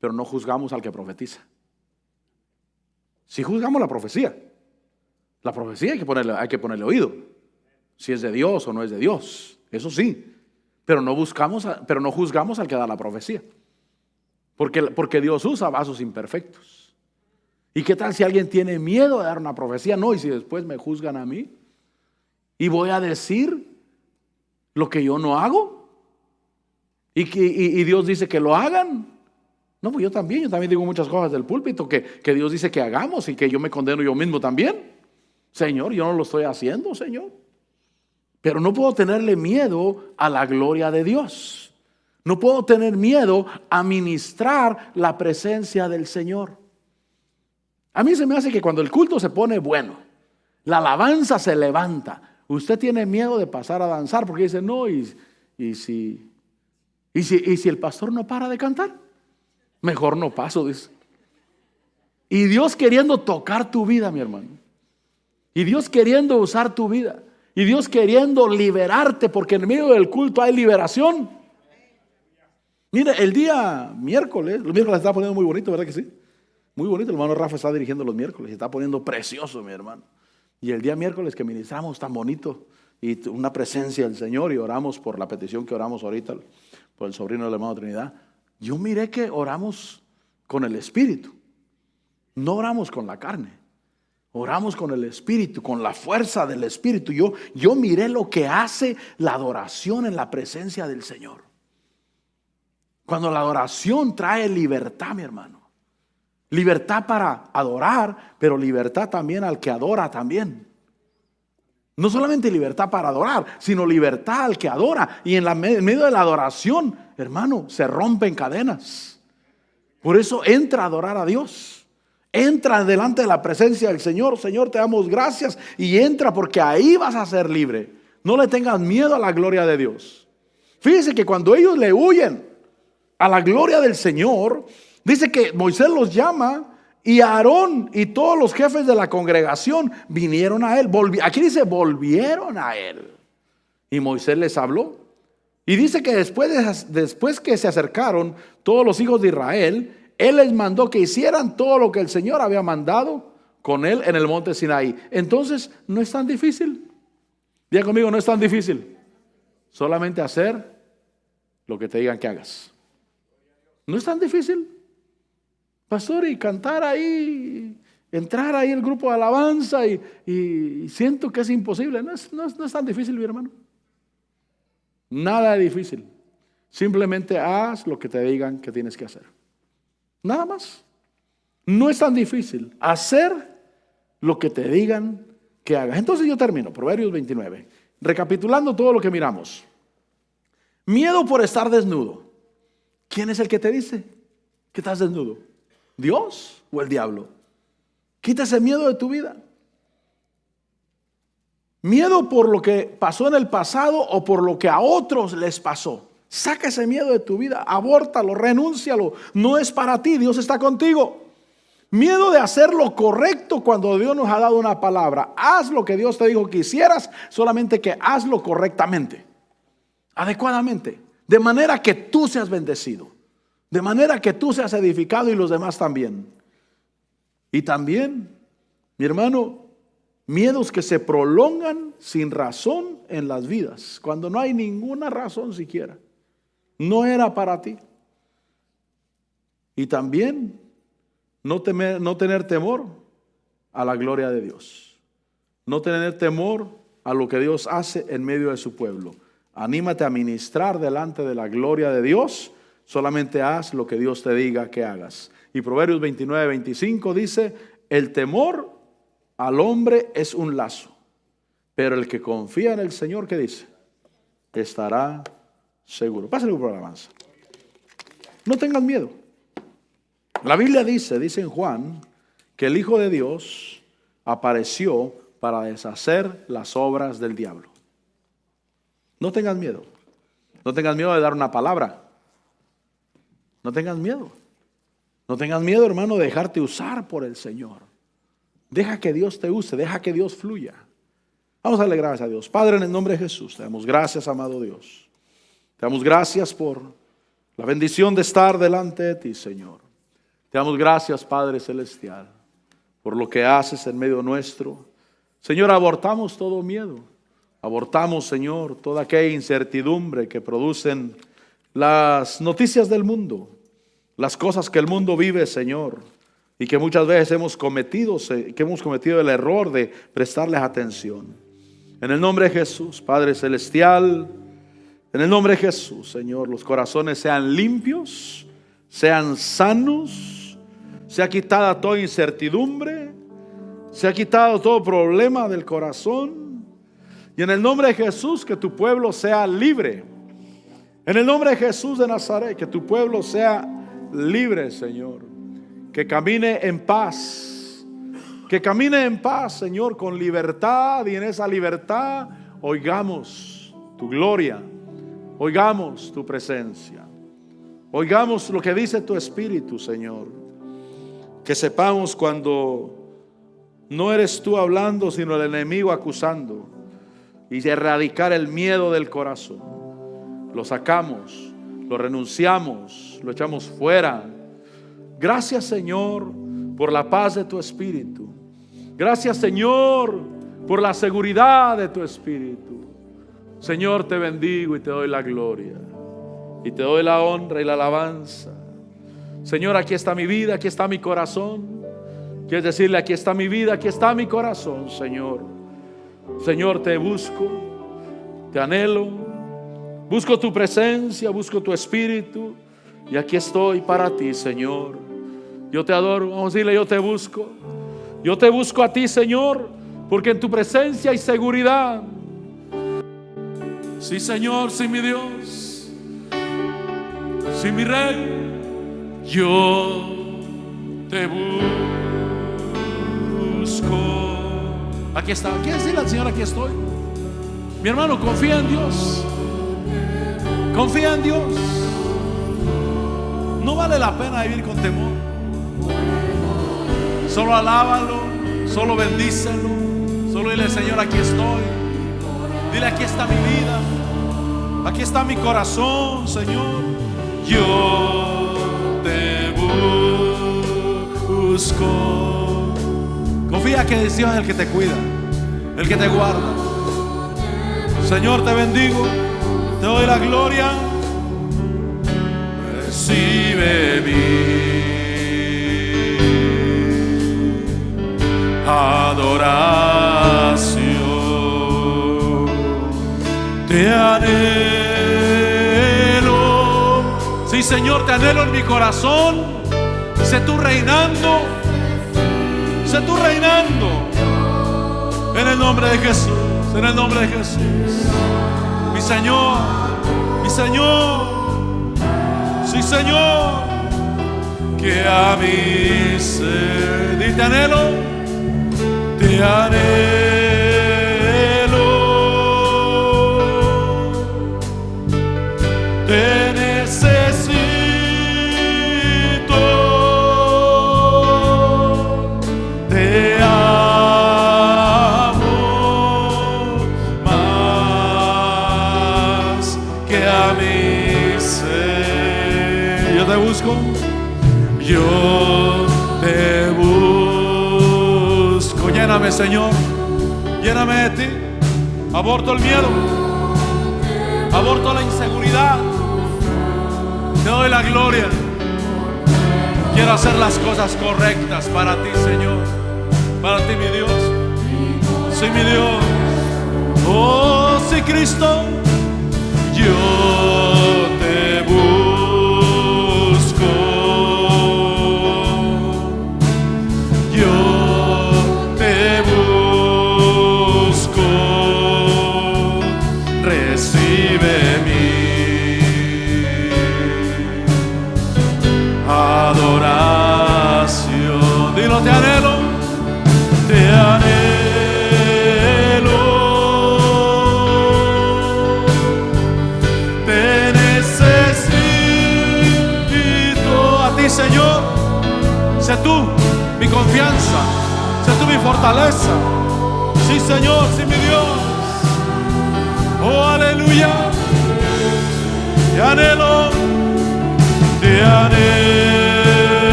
pero no juzgamos al que profetiza. Sí juzgamos la profecía. La profecía hay que ponerle oído. Si es de Dios o no es de Dios. Eso sí. Pero no juzgamos al que da la profecía. Porque Dios usa vasos imperfectos. ¿Y qué tal si alguien tiene miedo de dar una profecía? No, y si después me juzgan a mí y voy a decir lo que yo no hago y Dios dice que lo hagan. No, pues yo también digo muchas cosas del púlpito que Dios dice que hagamos y que yo me condeno yo mismo también. Señor, yo no lo estoy haciendo, Señor. Pero no puedo tenerle miedo a la gloria de Dios. No puedo tener miedo a ministrar la presencia del Señor. A mí se me hace que cuando el culto se pone bueno, la alabanza se levanta, usted tiene miedo de pasar a danzar porque dice, no, y si el pastor no para de cantar, mejor no paso, dice. Y Dios queriendo tocar tu vida, mi hermano. Y Dios queriendo usar tu vida. Y Dios queriendo liberarte, porque en medio del culto hay liberación. Mire, el día miércoles, los miércoles se está poniendo muy bonito, ¿verdad que sí? Muy bonito, el hermano Rafa está dirigiendo los miércoles, se está poniendo precioso, mi hermano. Y el día miércoles que ministramos tan bonito y una presencia del Señor y oramos por la petición que oramos ahorita, por el sobrino del hermano Trinidad, yo miré que oramos con el Espíritu, no oramos con la carne. Oramos con el Espíritu, con la fuerza del Espíritu. Yo miré lo que hace la adoración en la presencia del Señor. Cuando la adoración trae libertad, mi hermano. Libertad para adorar, pero libertad también al que adora también. No solamente libertad para adorar, sino libertad al que adora. Y en medio de la adoración, hermano, se rompen cadenas. Por eso entra a adorar a Dios. Entra delante de la presencia del Señor. Señor, te damos gracias. Y entra porque ahí vas a ser libre. No le tengas miedo a la gloria de Dios. Fíjese que cuando ellos le huyen a la gloria del Señor, dice que Moisés los llama y Aarón y todos los jefes de la congregación vinieron a él. Aquí dice volvieron a él. Y Moisés les habló. Y dice que después que se acercaron todos los hijos de Israel, él les mandó que hicieran todo lo que el Señor había mandado con él en el monte Sinaí. Entonces, no es tan difícil. Diga conmigo, no es tan difícil. Solamente hacer lo que te digan que hagas. No es tan difícil. Pastor, y cantar ahí, entrar ahí el grupo de alabanza y siento que es imposible. No es tan difícil, mi hermano. Nada de difícil. Simplemente haz lo que te digan que tienes que hacer. Nada más. No es tan difícil hacer lo que te digan que hagas. Entonces yo termino, Proverbios 29. Recapitulando todo lo que miramos. Miedo por estar desnudo. ¿Quién es el que te dice que estás desnudo? ¿Dios o el diablo? Quita ese miedo de tu vida. Miedo por lo que pasó en el pasado o por lo que a otros les pasó. Saca ese miedo de tu vida, abórtalo, renúncialo. No es para ti, Dios está contigo. Miedo de hacer lo correcto cuando Dios nos ha dado una palabra. Haz lo que Dios te dijo que hicieras, solamente que hazlo correctamente, adecuadamente, de manera que tú seas bendecido, de manera que tú seas edificado y los demás también. Y también, mi hermano, miedos que se prolongan sin razón en las vidas, cuando no hay ninguna razón siquiera. No era para ti. Y también no tener temor a la gloria de Dios. No tener temor a lo que Dios hace en medio de su pueblo. Anímate a ministrar delante de la gloria de Dios. Solamente haz lo que Dios te diga que hagas. Y Proverbios 29:25 dice: el temor al hombre es un lazo, pero el que confía en el Señor, ¿qué dice? Estará seguro. Pásale por la alabanza. No tengas miedo. La Biblia dice en Juan, que el Hijo de Dios apareció para deshacer las obras del diablo. No tengas miedo. No tengas miedo de dar una palabra. No tengas miedo. No tengas miedo, hermano, de dejarte usar por el Señor. Deja que Dios te use, deja que Dios fluya. Vamos a darle gracias a Dios. Padre, en el nombre de Jesús, te damos gracias, amado Dios. Te damos gracias por la bendición de estar delante de ti, Señor. Te damos gracias, Padre Celestial, por lo que haces en medio nuestro. Señor, abortamos todo miedo. Abortamos, Señor, toda aquella incertidumbre que producen las noticias del mundo, las cosas que el mundo vive, Señor, y que muchas veces hemos cometido el error de prestarles atención. En el nombre de Jesús, Padre Celestial, en el nombre de Jesús, Señor, los corazones sean limpios, sean sanos. Se ha quitado toda incertidumbre, se ha quitado todo problema del corazón. Y en el nombre de Jesús, que tu pueblo sea libre. En el nombre de Jesús de Nazaret, que tu pueblo sea libre, Señor. Que camine en paz. Que camine en paz, Señor, con libertad. Y en esa libertad oigamos tu gloria. Oigamos tu presencia. Oigamos lo que dice tu Espíritu, Señor. Que sepamos cuando no eres tú hablando, sino el enemigo acusando. Y de erradicar el miedo del corazón. Lo sacamos, lo renunciamos, lo echamos fuera. Gracias, Señor, por la paz de tu Espíritu. Gracias, Señor, por la seguridad de tu Espíritu. Señor, te bendigo y te doy la gloria. Y te doy la honra y la alabanza. Señor, aquí está mi vida, aquí está mi corazón. Quieres decirle: aquí está mi vida, aquí está mi corazón, Señor. Señor, te busco, te anhelo, busco tu presencia, busco tu Espíritu. Y aquí estoy para ti, Señor. Yo te adoro. Vamos a decirle: yo te busco. Yo te busco a ti, Señor, porque en tu presencia hay seguridad. Sí, Señor, sí, mi Dios, sí, mi Rey. Yo te busco. Aquí está. ¿Quiere decirle al Señor: aquí estoy? Mi hermano, confía en Dios. Confía en Dios. No vale la pena vivir con temor. Solo alábalo, solo bendícelo. Solo dile: Señor, aquí estoy. Dile: aquí está mi vida, aquí está mi corazón, Señor. Yo te busco. Confía que Dios es el que te cuida, el que te guarda. Señor, te bendigo, te doy la gloria. Recibe mi adoración. Te anhelo. Sí, Señor, te anhelo en mi corazón. Sé tú reinando. Sé tú reinando. En el nombre de Jesús. En el nombre de Jesús. Mi Señor. Mi Señor. Sí, Señor. Que a mí se... Te anhelo. Te anhelo. Te necesito. te busco. Yo te busco. Lléname, Señor. Lléname de ti. Aborto el miedo. Aborto la inseguridad. Te doy la gloria. Quiero hacer las cosas correctas para ti, Señor. Para ti, mi Dios. Sí, mi Dios. Oh, sí, Cristo. Yo te busco. Yo te busco. Recibe mi adoración. Dilo, te anhelo. Te anhelo. Te necesito a ti, Señor. Sé tú mi confianza. Sé tú mi fortaleza. Sí, Señor, sí, mi Dios. Oh, aleluya. Te anhelo. Te anhelo.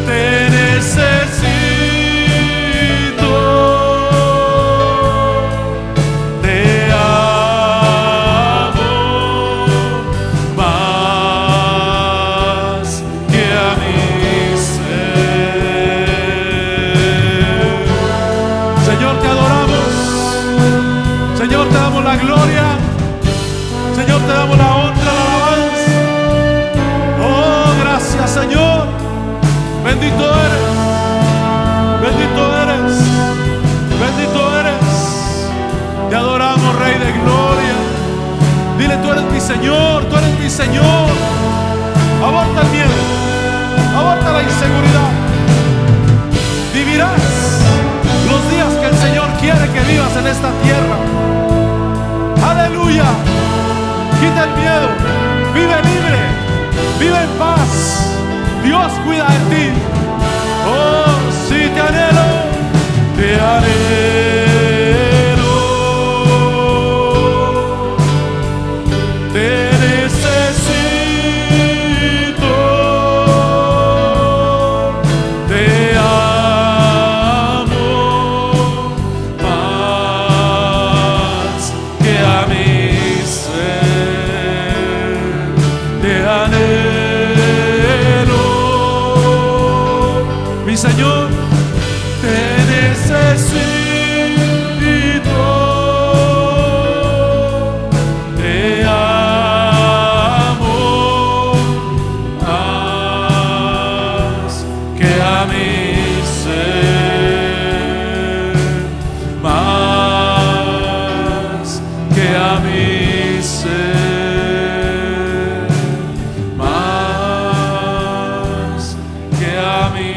Te necesito. Te amo más que a mi ser. Señor, te adoramos. Señor, te damos la gloria. Señor, te damos la honra, la alabanza. Oh, gracias, Señor. Bendito eres. Bendito eres. Bendito eres. Te adoramos, Rey de gloria. Dile, tú eres mi Señor. Tú eres mi Señor. Aborta el miedo. Aborta la inseguridad. Vivirás los días que el Señor quiere que vivas en esta tierra. Aleluya. Quita el miedo. Vive libre. Vive en paz. Dios cuida de ti. Oh, sí, te anhelo. Te anhelo. Te necesito. Te amo más que a mi ser. Te anhelo, mi Señor. Te necesito. Te amo más que a mi ser. Más que a mi ser. Más que a mi